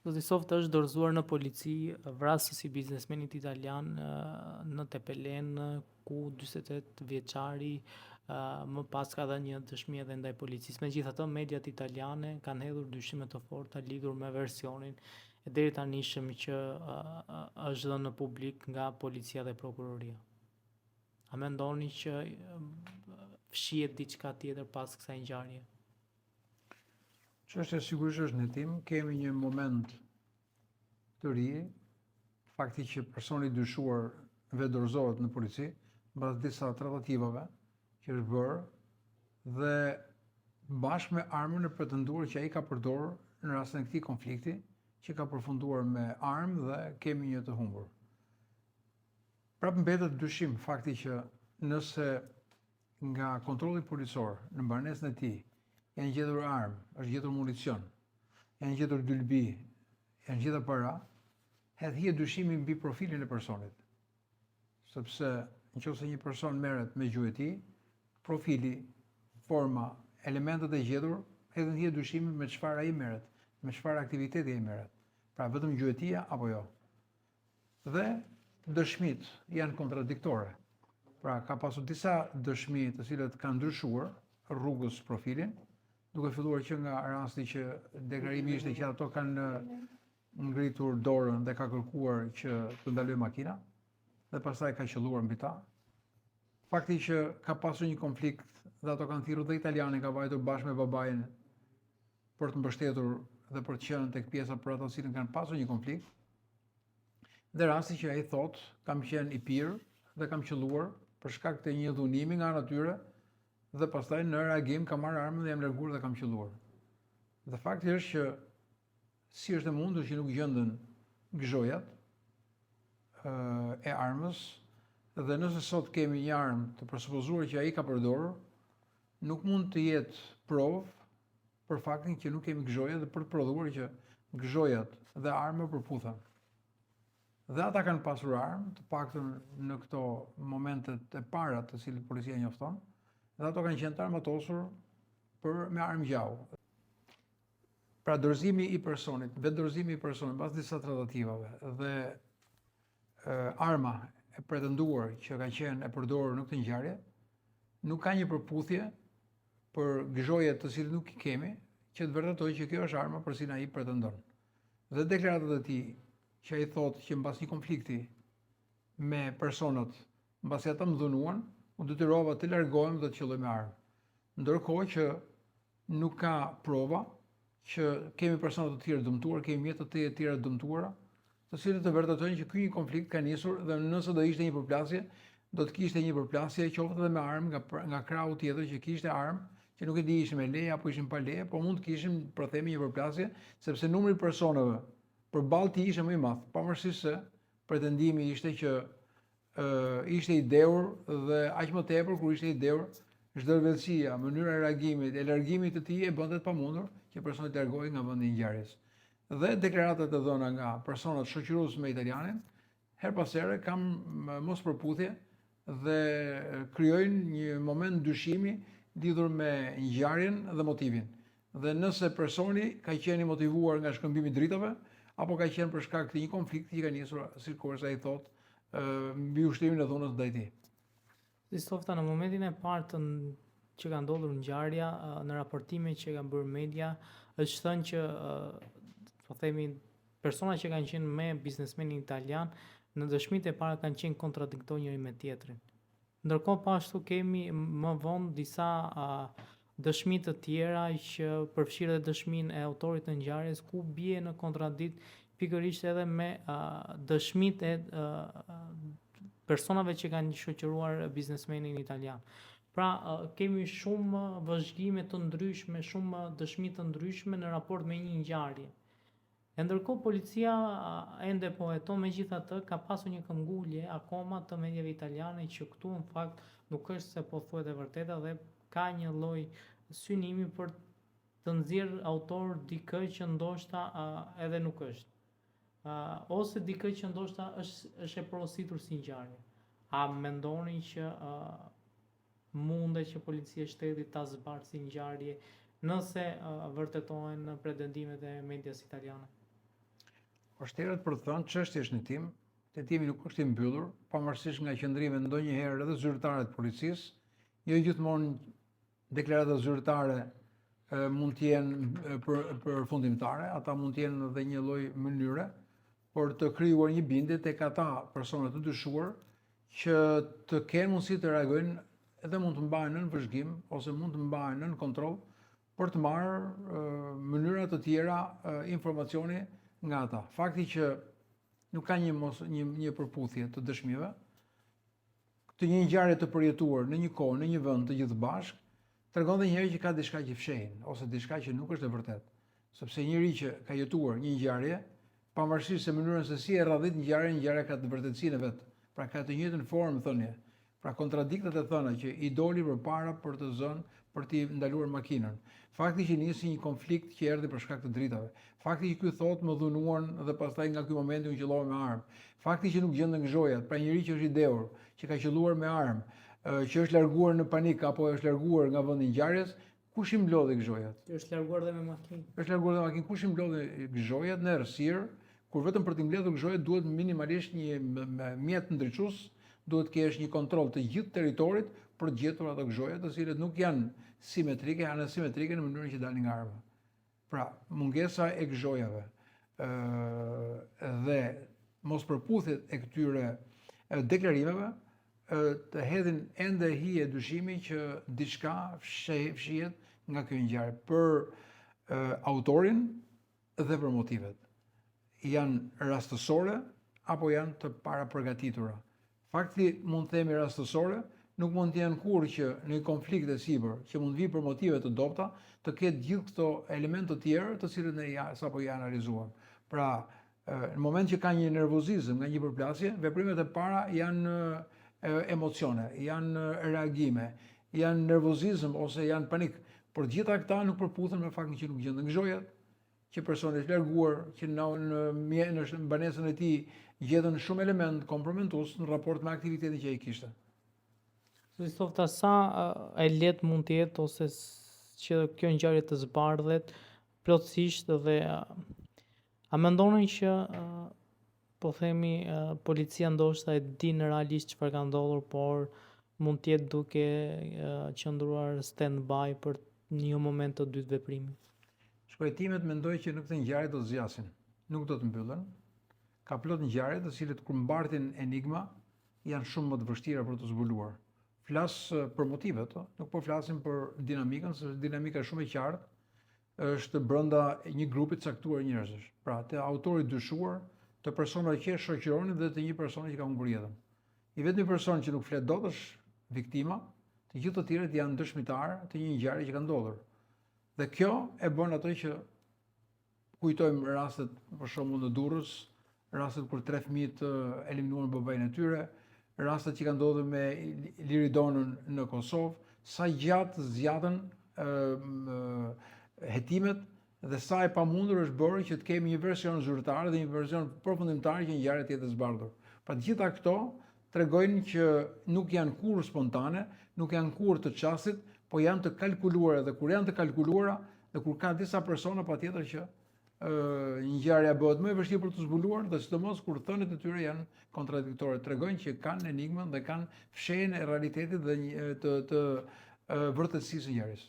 Zoti është dorëzuar në polici vrasësi i biznesmenit italian në Tepelen, ku 48 vjeçari më pas ka dhënë një dëshmi edhe ndaj policisë. Megjithatë, mediat italiane kanë hedhur dyshime të forta lidhur me versionin e deri tanishëm që është dhënë në publik nga policia dhe prokuroria. A mendoni që fshihet diçka tjetër pas kësaj ngjarje? Çështja sigurisht është në hetim, kemi një moment të ri, fakti që personi dyshuar vetë dorëzohet në polici, mbas disa tratativave që është bërë dhe bashkë me armën e pretenduar që ai ka përdorur në rastin e këtij konflikti, që ka përfunduar me armë dhe kemi një të humbur. Prapë mbetet dyshim fakti që nëse nga kontrolli policor në banesën e tij janë gjetur armë, është gjetur municion, janë gjetur dylbi, janë gjetur para, hedhjet dyshimi mbi profilin e personit. Sepse nëse një person merret me gjuhë e tij, profili, forma, elementet e gjetur hedhin dyshimi me çfarë ai merret, me çfarë aktiviteti ai merret. Pra vetëm gjuhë e tij apo jo. Dhe dëshmit janë kontradiktore. Pra ka pasur disa dëshmi të cilët kanë ndryshuar rrugës profilin, duke filluar që nga rasti që deklarimi ishte që ato kanë ngritur dorën dhe ka kërkuar që të ndalojë makina dhe pastaj ka qelluar mbi ta. Fakti që ka pasur një konflikt dhe ato kanë thirrur dhe italianin ka vajtur bashkë me babain për të mbështetur dhe për të qenë tek pjesa për ato cilën kanë pasur një konflikt. Dhe rasti që ai thotë kam qenë i pirë dhe kam qelluar për shkak të një dhunimi nga ana tyre dhe pastaj në reagim kam marrë armën dhe jam larguar dhe kam qelluar. Dhe fakti është që si është e mundur që nuk gjenden gëzhojat e armës dhe nëse sot kemi një armë të presupozuar që ai ka përdorur, nuk mund të jetë provë për faktin që nuk kemi gëzhojat dhe për të prodhuar që gëzhojat dhe armë përputhen. Dhe ata kanë pasur armë, të paktën në këto momentet e para të cilët policia njofton, dhe ato kanë qenë të armatosur me armë gjallë. Pra dorëzimi i personit, vetë dorëzimi i personit pas disa tratativave dhe arma e pretenduar që ka qenë e përdorur në këtë ngjarje, nuk ka një përputhje për gëzhojat të cilët nuk i kemi, që të vërtetojë që kjo është arma për cilën ai pretendon. Dhe deklaratat e tij që ai thotë që mbas një konflikti me personat, mbasi ata më dhunuan, u detyrova të largohem dhe të qelloj me armë. Ndërkohë që nuk ka prova që kemi persona të tjerë dëmtuar, kemi mjete të tjera dëmtuara, të cilët të vërtetojnë që ky një konflikt ka nisur dhe nëse do ishte një përplasje, do të kishte një përplasje qoftë edhe me armë nga krahu tjetër që kishte armë, që nuk e di ishin me leje apo ishin pa leje, por mund të kishin për themi një përplasje, sepse numri i personave përballë tij ishte më i madh, pavarësisht se pretendimi ishte që ishte i dheur dhe aq më tepër kur ishte i dheur, zhdërvellësia, mënyra e reagimit, e largimit të tij e bënte të pamundur që personi të largohej nga vendi i ngjarjes. Dhe deklaratat e dhëna nga personat shoqërues me italianin, her pas here kanë mos përputhje dhe krijojnë një moment dyshimi lidhur me ngjarjen dhe motivin. Dhe nëse personi ka qenë i motivuar nga shkëmbimi i dritave, apo ka qenë për shkak të një konflikti që ka nisur, sikur ai thotë, mbi ushtrimin e dhunës ndaj tij. Zistofta, në momentin e parë që ka ndodhur ngjarja, në raportime që kanë bërë media, është thënë që po themi persona që kanë qenë me biznesmenin italian në dëshmitë e para kanë qenë kontradiktor njëri me tjetrin. Ndërkohë pashtu kemi më vonë disa dëshmi të tjera që përfshirë edhe dëshminë e autorit të ngjarjes, ku bie në kontradikt pikërisht edhe me dëshmitë e personave që kanë shoqëruar biznesmenin italian. Pra kemi shumë vëzhgime të ndryshme, shumë dëshmi të ndryshme në raport me një ngjarje. E ndërkohë policia ende po heton, megjithatë ka pasur një këmbgulje akoma të mediave italiane që këtu në fakt nuk është se po thuhet e vërteta dhe ka një lloj synimi për të nxjerrë autor dikë që ndoshta edhe nuk është. Ose dikë që ndoshta është e porositur si ngjarje. A mendoni që mundet që policia e shtetit ta zbardhë si ngjarje nëse vërtetohen pretendimet e medias italiane? Vështirët për të thënë çështja është në tim, tetimi nuk është i mbyllur, pavarësisht nga qëndrimet ndonjëherë edhe zyrtarë të policisë, jo gjithmonë deklaratat zyrtare mund të jenë përfundimtare, ata mund të jenë edhe një lloj mënyre por të krijuar një bindje tek ata persona të dyshuar që të kenë mundësi të reagojnë edhe mund të mbahen nën vëzhgim ose mund të mbahen nën kontroll për të marrë mënyra të tjera informacioni nga ata. Fakti që nuk ka një përputhje të dëshmive, të një ngjarje të përjetuar në një kohë, në një vend të gjithë bashkë, tregon edhe një herë që ka diçka që fshehin ose diçka që nuk është e vërtetë. Sepse njëri që ka jetuar një ngjarje, pavarësisht se mënyrën se si e radhit ngjarja ka të vërtetësinë e vet. Pra ka të njëjtën formë thënie. Pra kontradiktat e thëna që i doli përpara për të zënë për t'i ndaluar makinën. Fakti që nisi një konflikt që erdhi për shkak të dritave. Fakti që ky thotë më dhunuan dhe pastaj nga ky momenti u qellova me armë. Fakti që nuk gjenden gzhojat, pra njëri që është i dheur, që ka qelluar me armë, që është larguar në panik apo është larguar nga vendi i ngjarjes, kush i mblodhi gzhojat? Është larguar dhe me makinë. Është larguar dhe me makinë, kush i mblodhi gzhojat në errësirë, kur vetëm për të mbledhur gzhojat duhet minimalisht një mjet ndriçues, duhet kesh një kontroll të gjithë territorit për të gjetur ato gzhoja të cilët nuk janë simetrike, janë asimetrike në mënyrën që dalin nga arma. Pra, mungesa e gzhojave dhe mospërputhjet e këtyre deklarimeve të hedhin ende hije dyshimi që diçka fshihet nga ky ngjarje për autorin dhe për motivet. Janë rastësore apo janë të parapërgatitura. Fakti mund të themi rastësore, nuk mund të jenë kurrë që në konflikte sipër, që mund vi për motive të dobta, të ketë gjithë këto elemente të tjerë të cilët ne sapo i analizuam. Pra, në moment që ka një nervozizëm nga një përplasje, veprimet e para janë emocione, janë reagime, janë nervozizëm ose janë panik, por gjitha këta nuk përputhen me faktin që nuk gjenden gzhojat, që personi është larguar, që në banesën e tij gjetën shumë element komprometues në raport me aktivitetin që ai kishte. Kristofta, sa e lehtë mund të jetë ose që kjo ngjarje të zbardhet plotësisht dhe a mendoni që po themi policia ndoshta e din realisht çfarë ka ndodhur, por mund të jetë duke qëndruar stand-by për një moment të dytë veprimi? Shpejtimet mendoj që në këtë ngjarje do të zgjasin, nuk do të mbyllen. Ka plot ngjarje të cilët kur mbartin enigma janë shumë më të vështira për të zbuluar. Flas për motivet, nuk po flasim për dinamikën, sepse dinamika është shumë e qartë, është brenda një grupi të caktuar njerëzish. Pra, të autorit dyshuar, të personave që shoqëronin dhe të një personi që ka humbur jetën. I vetmi person që nuk flet dot është viktima, të gjithë të tjerët janë dëshmitar të një ngjarje që ka ndodhur. Dhe kjo e bën atë që kujtojmë rastet për shembull në Durrës, rastet kur 3 fëmijë eliminuan babain e tyre, rastet që kanë ndodhur me Liridonën në Kosovë, sa gjatë zgjatën hetimet dhe sa e pamundur është bërë që të kemi një version zyrtar dhe një version përfundimtar që ngjarja të jetë e zbardhur. Pra të gjitha këto tregojnë që nuk janë kurrë spontane, nuk janë kurrë të çastit, po janë të kalkuluara dhe kur janë të kalkuluara dhe kur ka disa persona patjetër që ngjarja bëhet më e vështirë për të zbuluar dhe sidomos kur thënet e tyre janë kontradiktore, tregojnë që kanë enigmën dhe kanë fshehjen e realitetit dhe të vërtetësisë së ngjarjes.